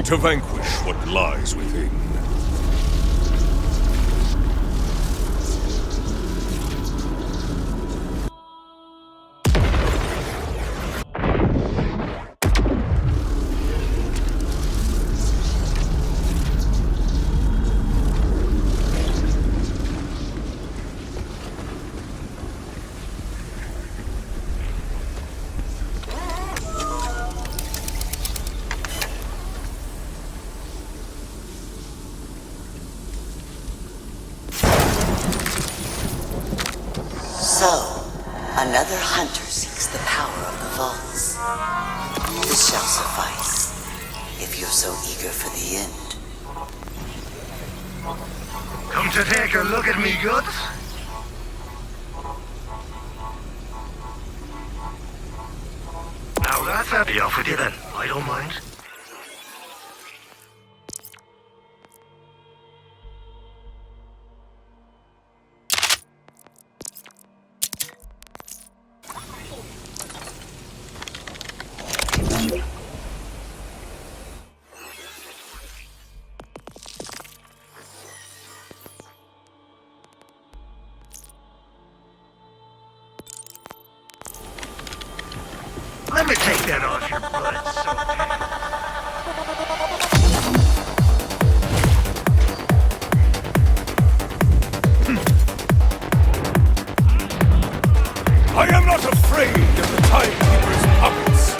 only to vanquish what lies within. So, another hunter seeks the power of the vaults. This shall suffice, if you're so eager for the end. Come to take a look at me goods? Now that's happy off with you then. I don't mind. Let me take that off your blood, I am not afraid of the Timekeeper's puppets.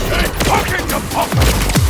They're talking to puppets!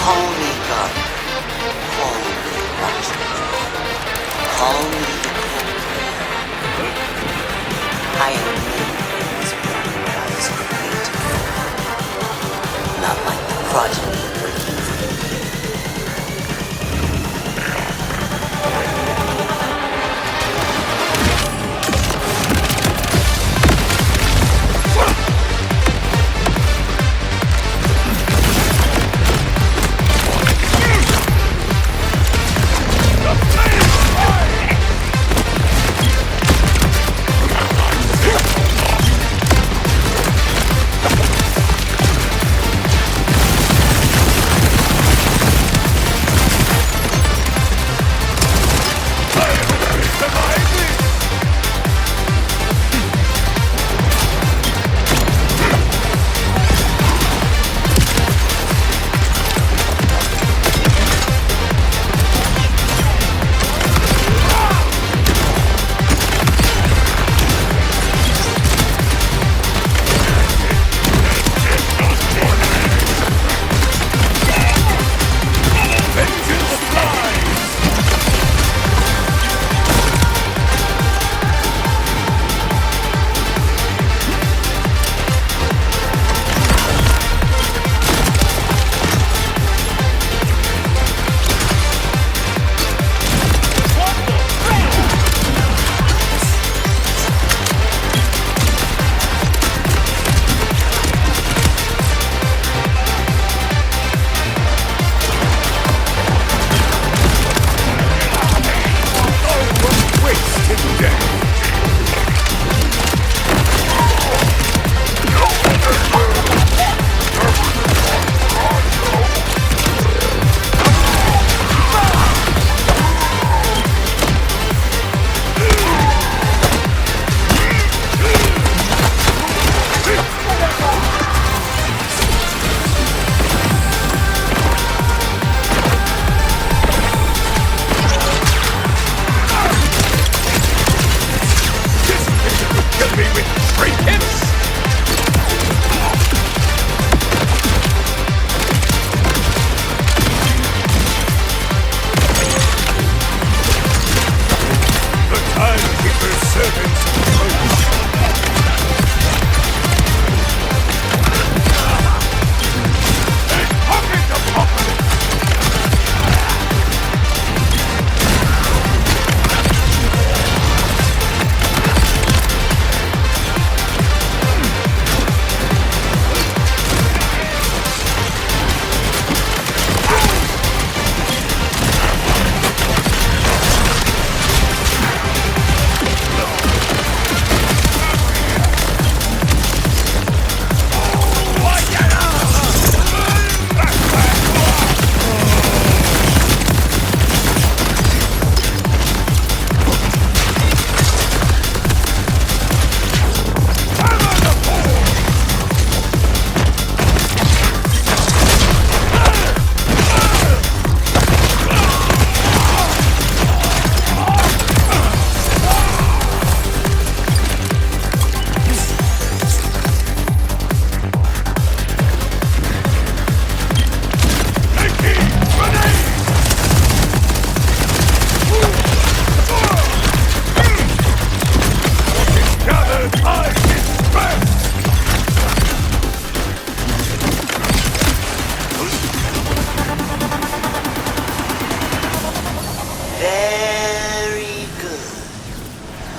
Call me God. Call me Roger. Call me the Cobra. I am many things beyond what I was created for. Not like the progeny waiting for me.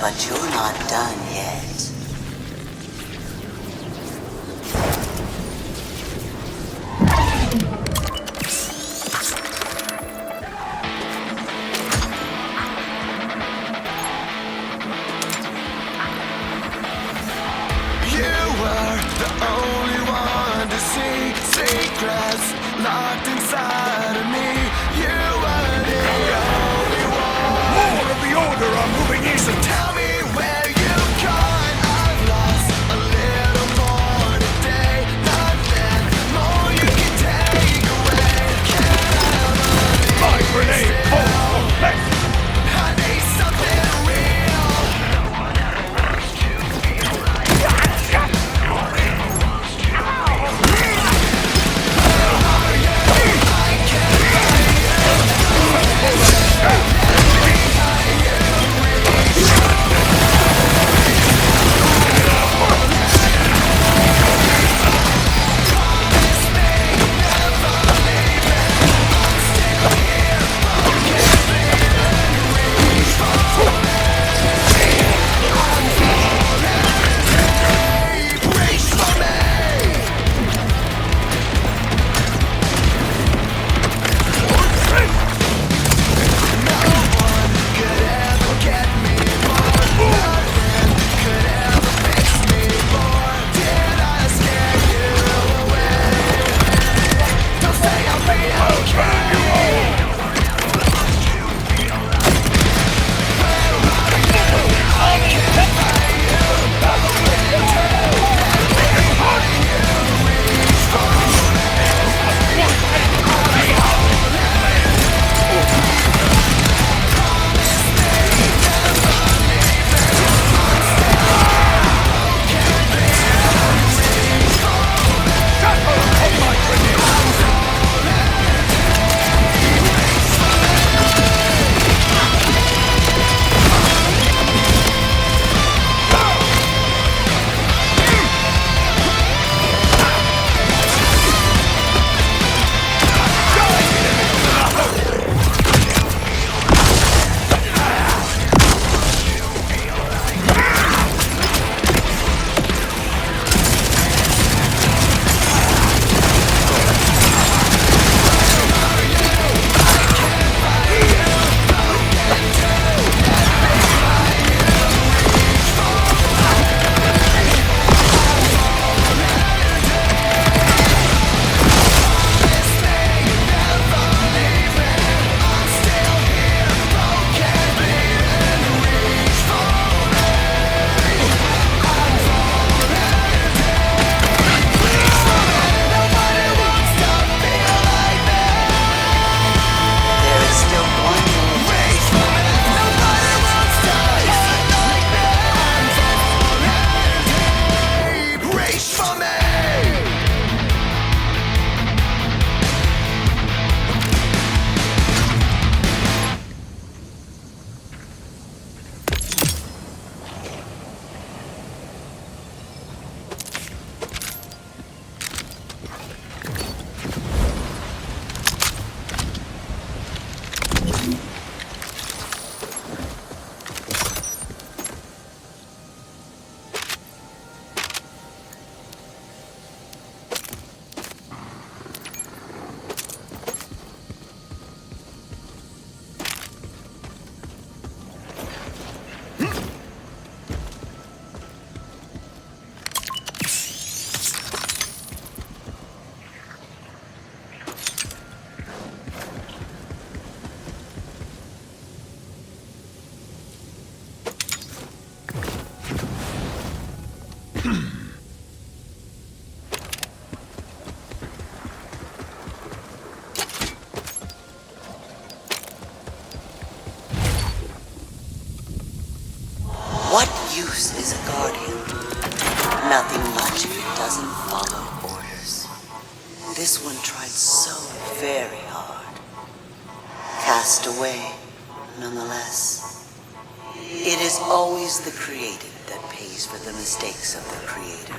But you're not done yet. You were the only one to see secrets locked inside of me. You were the only one. More of the Order are moving in. So tell me where you've gone. I've lost a little more today. Nothing more you can take away. Can I My grenade falls from left. I need something real. I What use is a guardian? Nothing much if it doesn't follow orders. This one tried so very hard. Cast away, nonetheless. It is always the created that pays for the mistakes of the creator.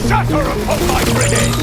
Shatter upon my brigade!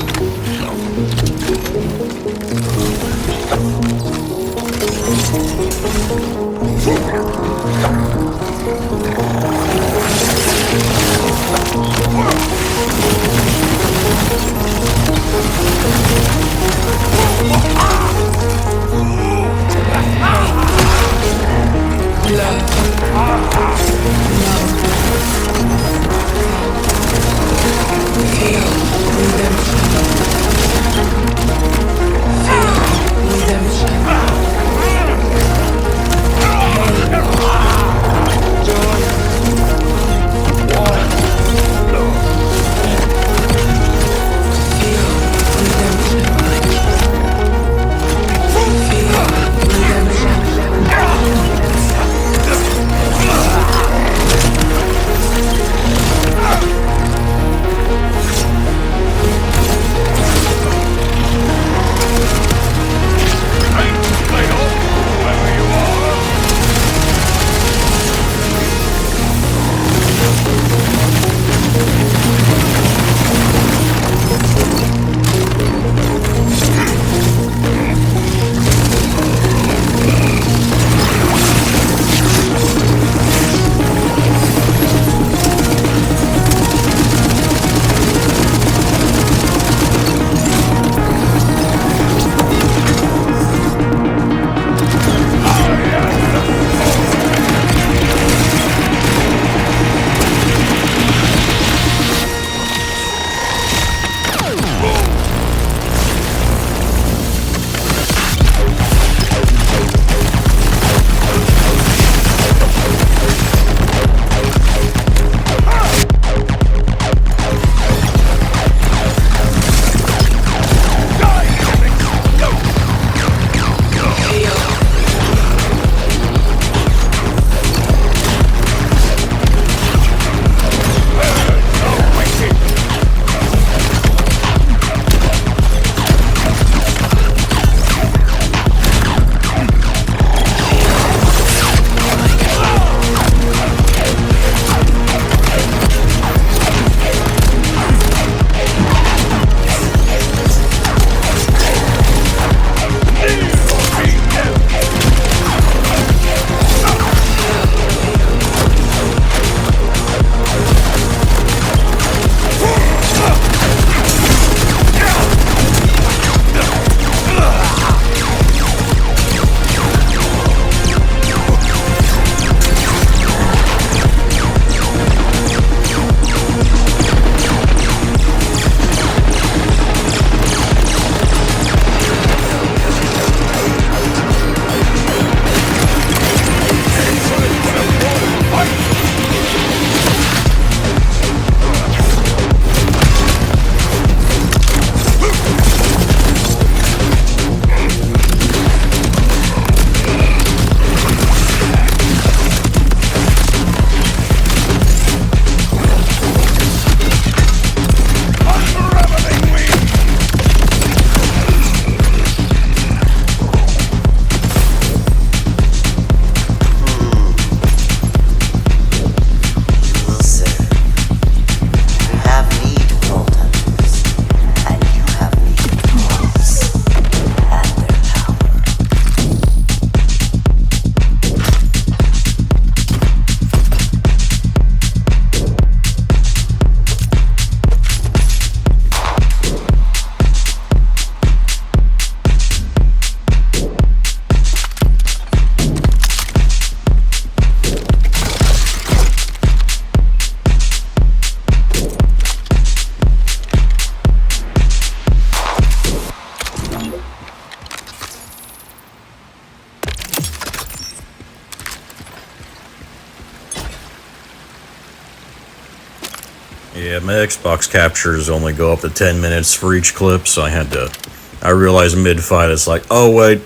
Yeah, my Xbox captures only go up to 10 minutes for each clip, so I realized mid-fight, it's like, oh wait,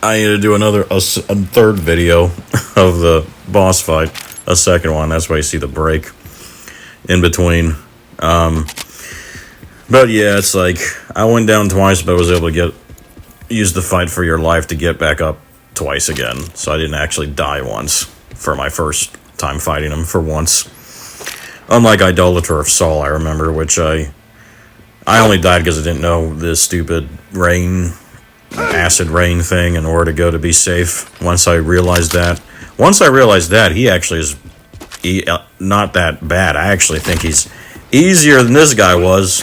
I need to do a third video of the boss fight, a second one. That's why you see the break in between. But yeah, it's like, I went down twice, but I was able to use the fight for your life to get back up twice again. So I didn't actually die once for my first time fighting him for once. Unlike Idolater of Saul, I remember, which I only died because I didn't know this stupid acid rain thing in order to go to be safe. Once I realized that, he actually is not that bad. I actually think he's easier than this guy was.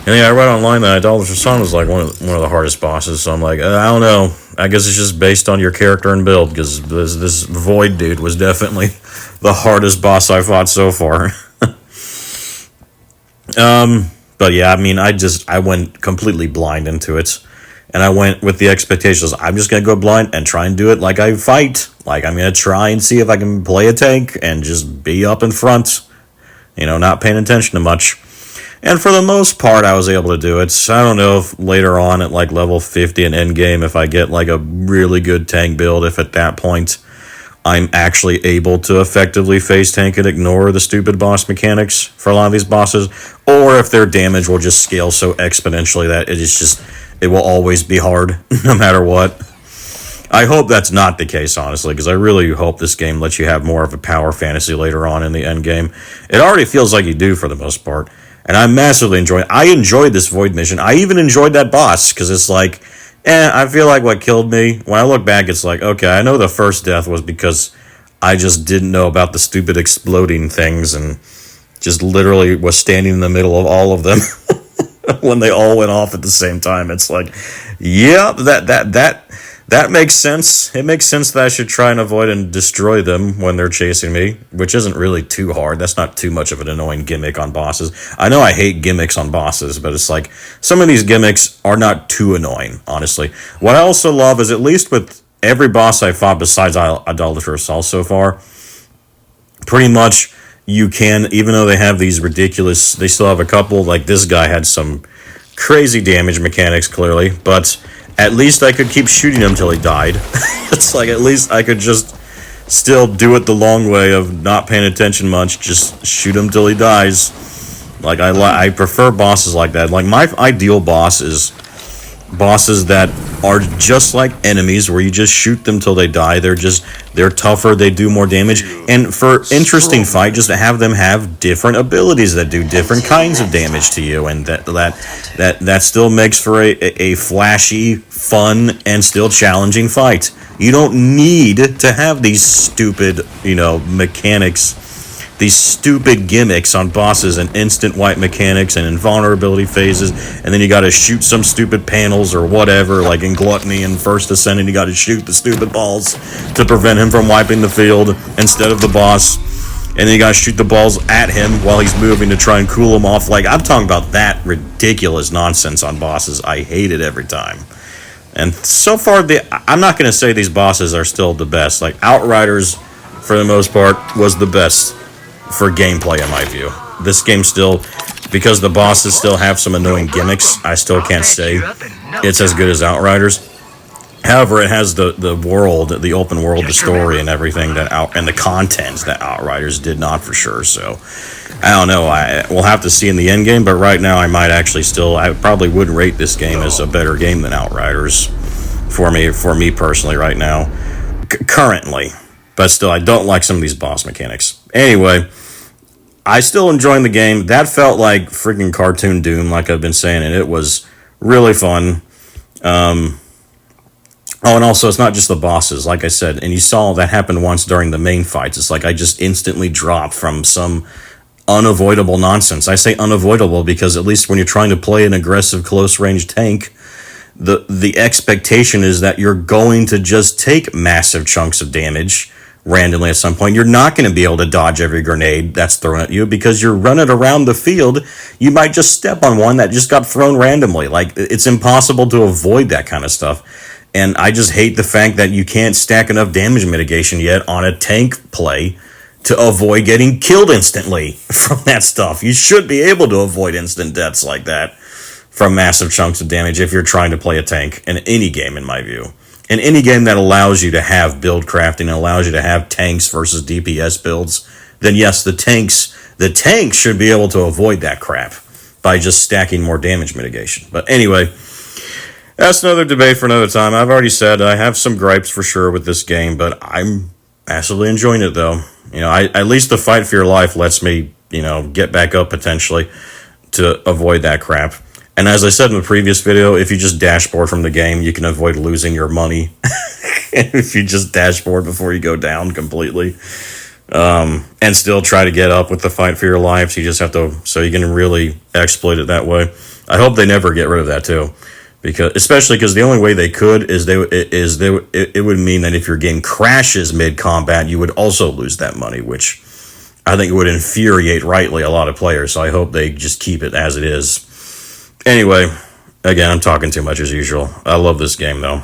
And yeah, I read online that Idolater of Saul was like one of the hardest bosses, so I'm like, I don't know. I guess it's just based on your character and build, because this Void dude was definitely the hardest boss I fought so far. But yeah, I mean, I went completely blind into it. And I went with the expectations, I'm just going to go blind and try and do it like I fight. Like, I'm going to try and see if I can play a tank and just be up in front. You know, not paying attention to much. And for the most part, I was able to do it. So I don't know if later on at like level 50 in endgame, if I get like a really good tank build, if at that point I'm actually able to effectively face tank and ignore the stupid boss mechanics for a lot of these bosses, or if their damage will just scale so exponentially that it will always be hard, no matter what. I hope that's not the case, honestly, because I really hope this game lets you have more of a power fantasy later on in the end game. It already feels like you do for the most part, and I massively enjoy it. I enjoyed this Void mission. I even enjoyed that boss, because it's like, I feel like what killed me, when I look back, it's like, okay, I know the first death was because I just didn't know about the stupid exploding things, and just literally was standing in the middle of all of them when they all went off at the same time. It's like, yeah, that makes sense. It makes sense that I should try and avoid and destroy them when they're chasing me, which isn't really too hard. That's not too much of an annoying gimmick on bosses. I know I hate gimmicks on bosses, but it's like, some of these gimmicks are not too annoying, honestly. What I also love is, at least with every boss I fought besides Idolater of Saul so far, pretty much you can, even though they have these ridiculous, they still have a couple, like this guy had some crazy damage mechanics, clearly, but at least I could keep shooting him till he died. It's like, at least I could just still do it the long way of not paying attention much, just shoot him till he dies. Like, I prefer bosses like that. Like, my ideal boss is bosses that are just like enemies, where you just shoot them till they die. They're tougher, they do more damage, and for interesting fight, just to have them have different abilities that do different kinds of damage to you, and that still makes for a flashy, fun, and still challenging fight. You don't need to have these stupid, mechanics, these stupid gimmicks on bosses, and instant wipe mechanics and invulnerability phases, and then you gotta shoot some stupid panels or whatever, like in Gluttony and First Ascendant, you gotta shoot the stupid balls to prevent him from wiping the field instead of the boss, and then you gotta shoot the balls at him while he's moving to try and cool him off. Like, I'm talking about that ridiculous nonsense on bosses. I hate it every time. And so far, I'm not gonna say these bosses are still the best. Like, Outriders, for the most part, was the best for gameplay, in my view. This game still, because the bosses still have some annoying gimmicks, I still can't say it's as good as Outriders. However, it has the world, the open world, the story, and everything and the content that Outriders did not, for sure. So, I don't know. We'll have to see in the end game. But right now, I probably would rate this game as a better game than Outriders for me personally right now, currently. But still, I don't like some of these boss mechanics. Anyway, I still enjoying the game. That felt like freaking cartoon Doom, like I've been saying, and it was really fun. And also, it's not just the bosses, like I said, and you saw that happen once during the main fights. It's like I just instantly dropped from some unavoidable nonsense. I say unavoidable because at least when you're trying to play an aggressive close-range tank, the expectation is that you're going to just take massive chunks of damage randomly at some point. You're not going to be able to dodge every grenade that's thrown at you because you're running around the field. You might just step on one that just got thrown randomly. Like, it's impossible to avoid that kind of stuff. And I just hate the fact that you can't stack enough damage mitigation yet on a tank play to avoid getting killed instantly from that stuff. You should be able to avoid instant deaths like that from massive chunks of damage if you're trying to play a tank in any game, in my view. In any game that allows you to have build crafting and allows you to have tanks versus DPS builds, then yes, the tanks should be able to avoid that crap by just stacking more damage mitigation. But anyway, that's another debate for another time. I've already said I have some gripes for sure with this game, but I'm massively enjoying it though. You know, at least the fight for your life lets me, get back up potentially to avoid that crap. And as I said in the previous video, if you just dashboard from the game, you can avoid losing your money. If you just dashboard before you go down completely. And still try to get up with the fight for your life. So you just have to, so you can really exploit it that way. I hope they never get rid of that too. Especially because the only way they could is it would mean that if your game crashes mid-combat, you would also lose that money, which I think would infuriate rightly a lot of players. So I hope they just keep it as it is. Anyway, again, I'm talking too much as usual. I love this game, though.